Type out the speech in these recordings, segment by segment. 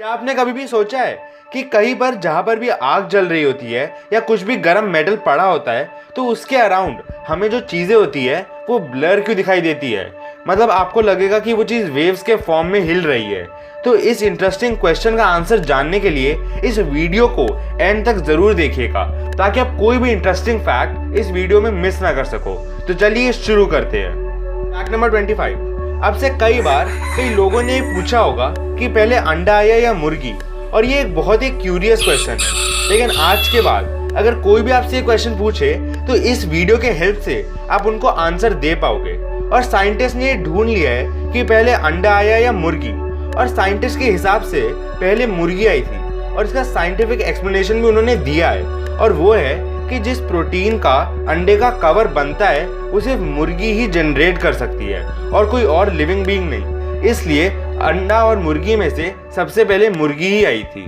क्या आपने कभी भी सोचा है कि कहीं पर जहाँ पर भी आग जल रही होती है या कुछ भी गर्म मेटल पड़ा होता है तो उसके अराउंड हमें जो चीज़ें होती है वो ब्लर क्यों दिखाई देती है। मतलब आपको लगेगा कि वो चीज़ वेव्स के फॉर्म में हिल रही है। तो इस इंटरेस्टिंग क्वेश्चन का आंसर जानने के लिए इस वीडियो को एंड तक ज़रूर देखिएगा ताकि आप कोई भी इंटरेस्टिंग फैक्ट इस वीडियो में मिस ना कर सको। तो चलिए शुरू करते हैं। Fact number 25। आपसे कई लोगों ने पूछा होगा कि पहले अंडा आया या मुर्गी, और ये एक बहुत ही क्यूरियस क्वेश्चन है। लेकिन आज के बाद अगर कोई भी आपसे ये क्वेश्चन पूछे तो इस वीडियो के हेल्प से आप उनको आंसर दे पाओगे। और साइंटिस्ट ने ये ढूंढ लिया है कि पहले अंडा आया या मुर्गी, और साइंटिस्ट के हिसाब से पहले मुर्गी आई थी। और इसका साइंटिफिक एक्सप्लेनेशन भी उन्होंने दिया है, और वो है कि जिस प्रोटीन का अंडे का कवर बनता है वो सिर्फ मुर्गी ही जनरेट कर सकती है और कोई और लिविंग बीइंग नहीं। इसलिए अंडा और मुर्गी में से सबसे पहले मुर्गी ही आई थी।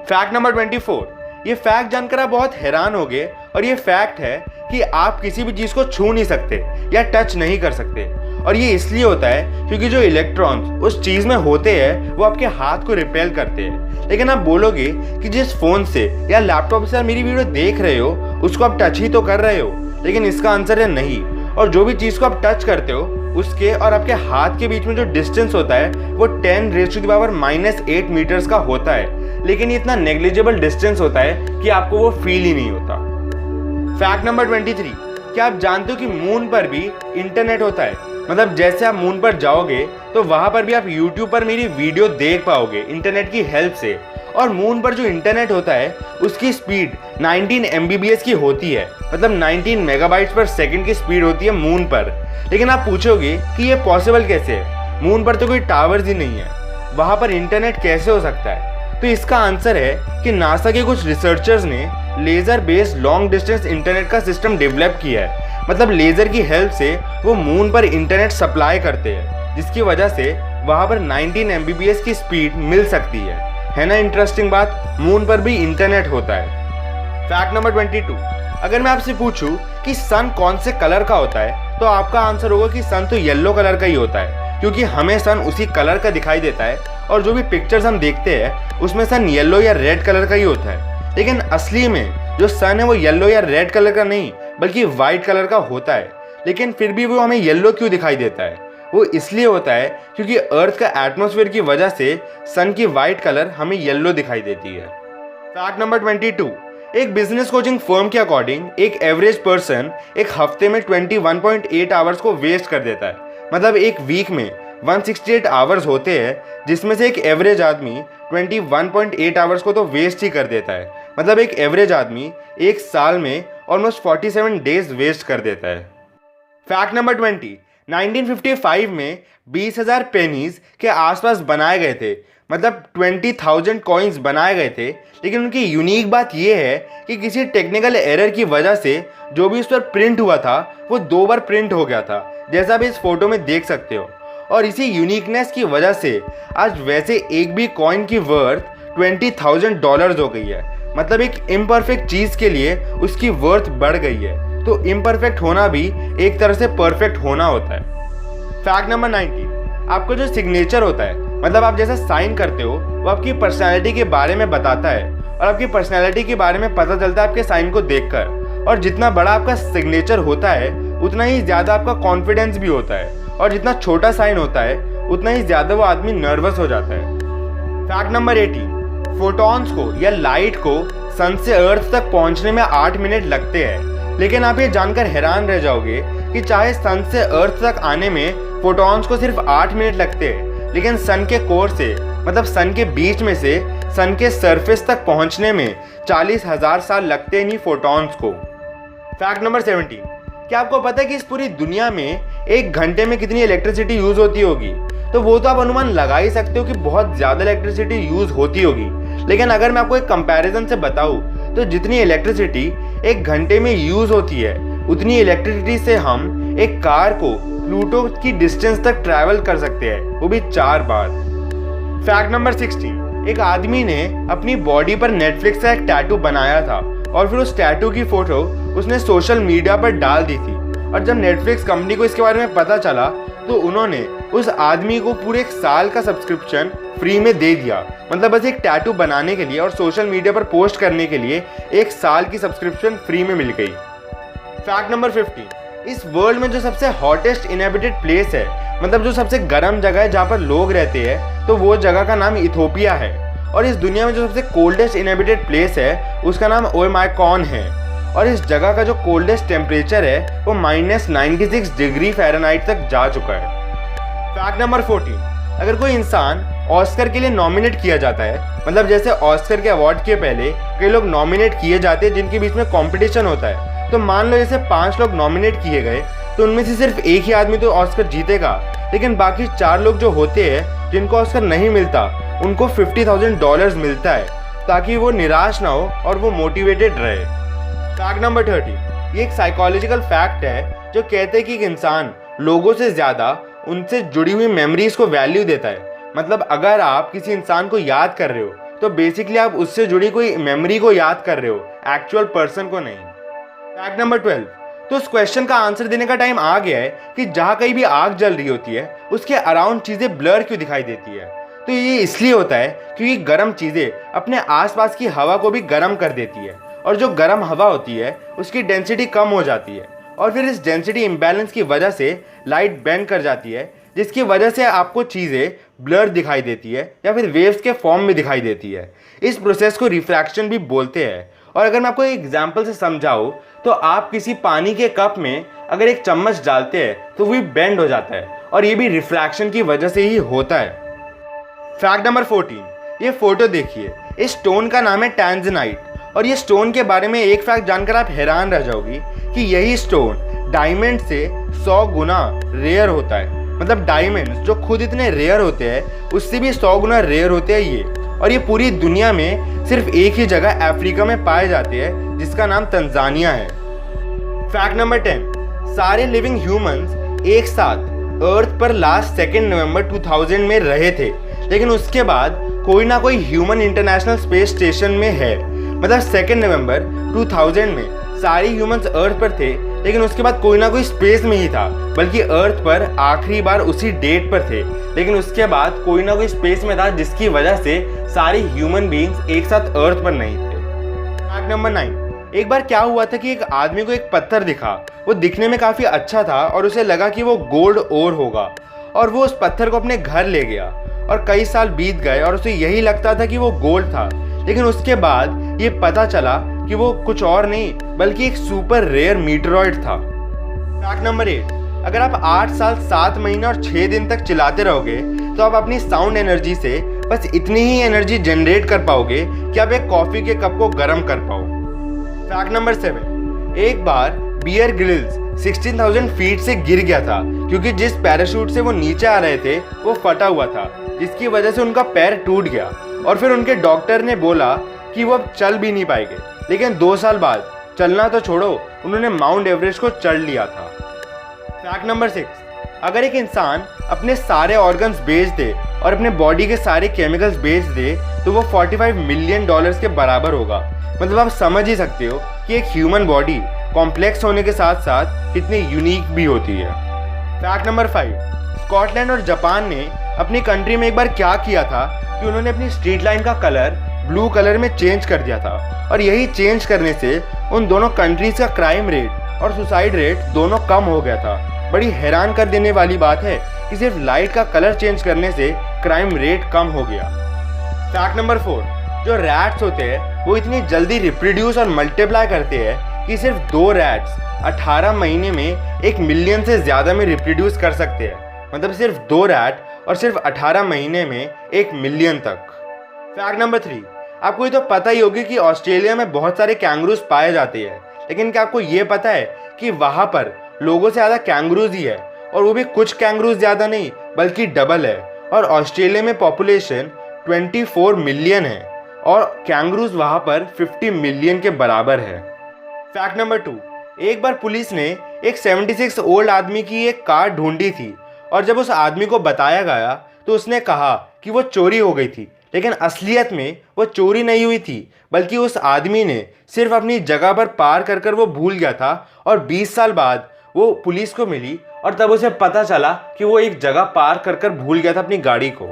Fact number 24। ये फैक्ट जानकर आप बहुत हैरान होंगे, और ये फैक्ट है कि आप किसी भी चीज़ को छू नहीं सकते या टच नहीं कर सकते। और ये इसलिए होता है क्योंकि जो इलेक्ट्रॉन्स उस चीज़ में होते हैं वो आपके हाथ को रिपेल करते हैं। लेकिन आप बोलोगे कि जिस फ़ोन से या लैपटॉप से आप मेरी वीडियो देख रहे हो उसको आप टच ही तो कर रहे हो, लेकिन इसका आंसर है नहीं। और जो भी चीज़ को आप टच करते हो उसके और आपके हाथ के बीच में जो डिस्टेंस होता है वो 10⁻⁻8 मीटर्स का होता है। लेकिन ये इतना नेग्लिजिबल डिस्टेंस होता है कि आपको वो फील ही नहीं होता। Fact number 23। क्या आप जानते हो कि मून पर भी इंटरनेट होता है? मतलब जैसे आप मून पर जाओगे तो वहां पर भी आप YouTube पर मेरी वीडियो देख पाओगे इंटरनेट की हेल्प से। और मून पर जो इंटरनेट होता है उसकी स्पीड 19 MBPS की होती है, मतलब 19 मेगाबाइट्स पर सेकंड की स्पीड होती है मून पर। लेकिन आप पूछोगे कि ये पॉसिबल कैसे है, मून पर तो कोई टावर्स ही नहीं है, वहां पर इंटरनेट कैसे हो सकता है? तो इसका आंसर है कि नासा के कुछ रिसर्चर्स ने laser based long distance internet का सिस्टम डेवलप किया है। मतलब लेज़र की हेल्प से वो मून पर इंटरनेट सप्लाई करते हैं, जिसकी वजह से वहाँ पर 19 MBPS की स्पीड मिल सकती है ना इंटरेस्टिंग बात? मून पर भी इंटरनेट होता है। Fact number 22। अगर मैं आपसे पूछूं कि सन कौन से कलर का होता है तो आपका आंसर होगा कि सन तो येलो कलर का ही होता है, क्योंकि हमें सन उसी कलर का दिखाई देता है। और जो भी पिक्चर्स हम देखते हैं उसमें सन येलो या रेड कलर का ही होता है। लेकिन असली में जो सन है वो येलो या रेड कलर का नहीं बल्कि वाइट कलर का होता है। लेकिन फिर भी वो हमें येलो क्यों दिखाई देता है? वो इसलिए होता है क्योंकि अर्थ का एटमॉस्फेयर की वजह से सन की वाइट कलर हमें येलो दिखाई देती है। Fact number 22। एक बिजनेस कोचिंग फर्म के अकॉर्डिंग एक एवरेज पर्सन एक हफ्ते में 21.8 आवर्स को वेस्ट कर देता है। मतलब एक वीक में 168 आवर्स होते हैं, जिसमें से एक एवरेज आदमी 21.8 आवर्स को तो वेस्ट ही कर देता है। मतलब एक एवरेज आदमी एक साल में ऑलमोस्ट 47 डेज वेस्ट कर देता है। Fact number 20। 1955 में 20,000 पेनीज के आसपास बनाए गए थे, मतलब 20,000 कॉइन्स बनाए गए थे। लेकिन उनकी यूनिक बात यह है कि किसी टेक्निकल एरर की वजह से जो भी उस पर प्रिंट हुआ था वो 2 बार प्रिंट हो गया था, जैसा आप इस फोटो में देख सकते हो। और इसी यूनिकनेस की वजह से आज वैसे एक भी कॉइन की वर्थ $20,000 हो गई है। मतलब एक इम्परफेक्ट चीज़ के लिए उसकी वर्थ बढ़ गई है। तो इम्परफेक्ट होना भी एक तरह से परफेक्ट होना होता है। Fact number 19। आपका जो सिग्नेचर होता है, मतलब आप जैसा साइन करते हो, वो आपकी पर्सनैलिटी के बारे में बताता है। और आपकी पर्सनैलिटी के बारे में पता चलता है आपके साइन को देखकर। और जितना बड़ा आपका सिग्नेचर होता है उतना ही ज़्यादा आपका कॉन्फिडेंस भी होता है, और जितना छोटा साइन होता है उतना ही ज़्यादा वो आदमी नर्वस हो जाता है। Fact number 18। फोटॉन्स को या लाइट को सन से अर्थ तक पहुंचने में 8 मिनट लगते हैं। लेकिन आप ये जानकर हैरान रह जाओगे कि चाहे सन से अर्थ तक आने में फोटॉन्स को सिर्फ 8 मिनट लगते हैं, लेकिन सन के कोर से, मतलब सन के बीच में से सन के सरफेस तक पहुंचने में 40,000 साल लगते हैं फोटॉन्स को। Fact number 17। क्या आपको पता है कि इस पूरी दुनिया में 1 घंटे में कितनी इलेक्ट्रिसिटी यूज होती होगी? तो वो तो आप अनुमान लगा ही सकते हो कि बहुत ज़्यादा इलेक्ट्रिसिटी यूज होती होगी। लेकिन अगर मैं आपको एक कंपैरिजन से बताऊं तो जितनी इलेक्ट्रिसिटी 1 घंटे में यूज होती है उतनी इलेक्ट्रिसिटी से हम एक कार को प्लूटो की डिस्टेंस तक ट्रैवल कर सकते हैं, वो भी 4 बार। Fact number 16। एक आदमी ने अपनी बॉडी पर नेटफ्लिक्स का एक टैटू बनाया था और फिर उस टैटू की फोटो उसने सोशल मीडिया पर डाल दी थी। और जब नेटफ्लिक्स कंपनी को इसके बारे में पता चला तो उन्होंने उस आदमी को पूरे 1 साल का सब्सक्रिप्शन फ्री में दे दिया। मतलब बस एक टैटू बनाने के लिए और सोशल मीडिया पर पोस्ट करने के लिए 1 साल की सब्सक्रिप्शन फ्री में मिल गई। फैक्ट नंबर 15, इस वर्ल्ड में जो सबसे हॉटेस्ट इनहेबिटेड प्लेस है, मतलब जो सबसे गर्म जगह है जहाँ पर लोग रहते हैं, तो वो जगह का नाम इथोपिया है। और इस दुनिया में जो सबसे कोल्डेस्ट इनहेबिटेड प्लेस है उसका नाम ओमाइकॉन है। और इस जगह का जो कोल्डेस्ट टेम्परेचर है वो -96 डिग्री फ़ारेनहाइट तक जा चुका है। फैक्ट नंबर 14, अगर कोई इंसान ऑस्कर के लिए नॉमिनेट किया जाता है, मतलब जैसे ऑस्कर के अवार्ड के पहले कई लोग नॉमिनेट किए जाते हैं जिनके बीच में कंपटीशन होता है, तो मान लो जैसे 5 लोग नॉमिनेट किए गए तो उनमें से सिर्फ एक ही आदमी तो ऑस्कर जीतेगा, लेकिन बाकी 4 लोग जो होते हैं जिनको ऑस्कर नहीं मिलता उनको $50,000 मिलता है ताकि वो निराश ना हो और वो मोटिवेटेड रहे। फैक्ट नंबर 30, ये एक साइकोलॉजिकल फैक्ट है जो कहते हैं कि एक इंसान लोगों से ज़्यादा उनसे जुड़ी हुई मेमोरीज को वैल्यू देता है। मतलब अगर आप किसी इंसान को याद कर रहे हो तो बेसिकली आप उससे जुड़ी कोई मेमोरी को याद कर रहे हो, एक्चुअल पर्सन को नहीं। फैक्ट नंबर 12, तो उस क्वेश्चन का आंसर देने का टाइम आ गया है कि जहाँ कहीं भी आग जल रही होती है उसके अराउंड चीज़ें ब्लर क्यों दिखाई देती है। तो ये इसलिए होता है क्योंकि गर्म चीज़ें अपने आसपास की हवा को भी गर्म कर देती है, और जो गर्म हवा होती है उसकी डेंसिटी कम हो जाती है, और फिर इस डेंसिटी इम्बैलेंस की वजह से लाइट बेंड कर जाती है, जिसकी वजह से आपको चीज़ें ब्लर दिखाई देती है या फिर वेव्स के फॉर्म में दिखाई देती है। इस प्रोसेस को रिफ्रैक्शन भी बोलते हैं। और अगर मैं आपको एक एग्जांपल से समझाऊँ तो आप किसी पानी के कप में अगर एक चम्मच डालते हैं तो वो बेंड हो जाता है, और ये भी रिफ्रैक्शन की वजह से ही होता है। फैक्ट नंबर 14, ये फोटो देखिए, इस स्टोन का नाम है टैंजनाइट। और ये स्टोन के बारे में एक फैक्ट जानकर आप हैरान रह जाओगी कि यही स्टोन डायमंड से 100 गुना रेयर होता है। मतलब डायमंड्स जो खुद इतने रेयर होते हैं उससे भी 100 गुना रेयर होते हैं ये, और ये पूरी दुनिया में सिर्फ एक ही जगह अफ्रीका में पाए जाते हैं जिसका नाम तंजानिया है। फैक्ट नंबर 10, सारे लिविंग ह्यूमंस एक साथ अर्थ पर लास्ट 2 नवंबर 2000 में रहे थे, लेकिन उसके बाद कोई ना कोई ह्यूमन इंटरनेशनल स्पेस स्टेशन में है। मतलब 2 नवंबर 2000 में सारे ह्यूमंस अर्थ पर थे, लेकिन उसके बाद कोई ना कोई स्पेस में ही था, बल्कि अर्थ पर आखिरी बार उसी डेट पर थे, लेकिन उसके बाद कोई ना कोई स्पेस में था, जिसकी वजह से सारे ह्यूमन बीइंग्स एक साथ अर्थ पर नहीं थे। फैक्ट नंबर 9, एक बार क्या हुआ था कि एक आदमी को एक पत्थर दिखा, वो दिखने में काफ़ी अच्छा था और उसे लगा कि वो गोल्ड ओर होगा, और वो उस पत्थर को अपने घर ले गया। और कई साल बीत गए और उसे यही लगता था कि वो गोल्ड था, लेकिन उसके बाद ये पता चला कि वो कुछ और नहीं बल्कि एक सुपर रेयर मीटरॉइड था। फैक्ट नंबर 8, अगर आप 8 साल 7 महीने और 6 दिन तक चिल्लाते रहोगे तो आप अपनी साउंड एनर्जी से बस इतनी ही एनर्जी जनरेट कर पाओगे कि आप एक कॉफ़ी के कप को गर्म कर पाओ। फैक्ट नंबर 7, एक बार बियर ग्रिल्स 16,000 फीट से गिर गया था क्योंकि जिस पैराशूट से वो नीचे आ रहे थे वो फटा हुआ था, जिसकी वजह से उनका पैर टूट गया, और फिर उनके डॉक्टर ने बोला कि वो अब चल भी नहीं पाएंगे। लेकिन 2 साल बाद चलना तो छोड़ो, उन्होंने माउंट एवरेस्ट को चढ़ लिया था। फैक्ट नंबर 6, अगर एक इंसान अपने सारे ऑर्गन्स बेच दे और अपने बॉडी के सारे केमिकल्स बेच दे तो वो $45 मिलियन के बराबर होगा। मतलब आप समझ ही सकते हो कि एक ह्यूमन बॉडी कॉम्प्लेक्स होने के साथ साथ कितनी यूनिक भी होती है। फैक्ट नंबर 5, स्कॉटलैंड और जापान ने अपनी कंट्री में एक बार क्या किया था कि उन्होंने अपनी स्ट्रीट लाइन का कलर ब्लू कलर में चेंज कर दिया था, और यही चेंज करने से उन दोनों कंट्रीज का क्राइम रेट और सुसाइड रेट दोनों कम हो गया था। बड़ी हैरान कर देने वाली बात है कि सिर्फ लाइट का कलर चेंज करने से क्राइम रेट कम हो गया। फैक्ट नंबर 4, जो रैट्स होते हैं वो इतनी जल्दी रिप्रोड्यूस और मल्टीप्लाई करते हैं कि सिर्फ 2 रैट्स 18 महीने में 1 मिलियन से ज़्यादा में रिप्रोड्यूस कर सकते हैं। मतलब सिर्फ 2 रैट और सिर्फ 18 महीने में 1 मिलियन तक। फैक्ट नंबर 3, आपको ये तो पता ही होगी कि ऑस्ट्रेलिया में बहुत सारे कैंगरूज पाए जाते हैं, लेकिन क्या आपको ये पता है कि वहाँ पर लोगों से ज़्यादा कैंगरूज ही है, और वो भी कुछ कैंगरूज ज़्यादा नहीं बल्कि डबल है। और ऑस्ट्रेलिया में पॉपुलेशन 24 मिलियन है और कैंगरूज वहाँ पर 50 मिलियन के बराबर है। फैक्ट नंबर 2, एक बार पुलिस ने एक 76 ओल्ड आदमी की एक कार ढूंढी थी, और जब उस आदमी को बताया गया तो उसने कहा कि वो चोरी हो गई थी, लेकिन असलियत में वो चोरी नहीं हुई थी, बल्कि उस आदमी ने सिर्फ अपनी जगह पर पार कर वो भूल गया था, और 20 साल बाद वो पुलिस को मिली और तब उसे पता चला कि वो एक जगह पार कर कर भूल गया था अपनी गाड़ी को।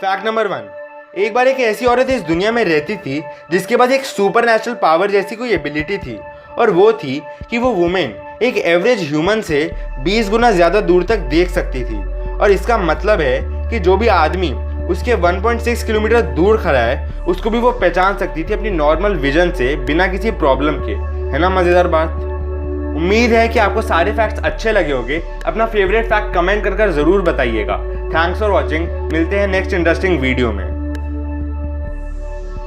फैक्ट नंबर 1, एक बार एक ऐसी औरत इस दुनिया में रहती थी जिसके पास एक सुपरनेचुरल पावर जैसी कोई एबिलिटी थी, और वो थी कि वो वुमेन एक एवरेज ह्यूमन से 20 गुना ज़्यादा दूर तक देख सकती थी। और इसका मतलब है कि जो भी आदमी उसके 1.6 किलोमीटर दूर खड़ा है उसको भी वो पहचान सकती थी अपनी नॉर्मल विजन से बिना किसी प्रॉब्लम के। है ना मज़ेदार बात। उम्मीद है कि आपको सारे फैक्ट्स अच्छे लगे होंगे। अपना फेवरेट फैक्ट कमेंट कर ज़रूर बताइएगा। Thanks for watching. मिलते हैं नेक्स्ट इंटरेस्टिंग वीडियो में।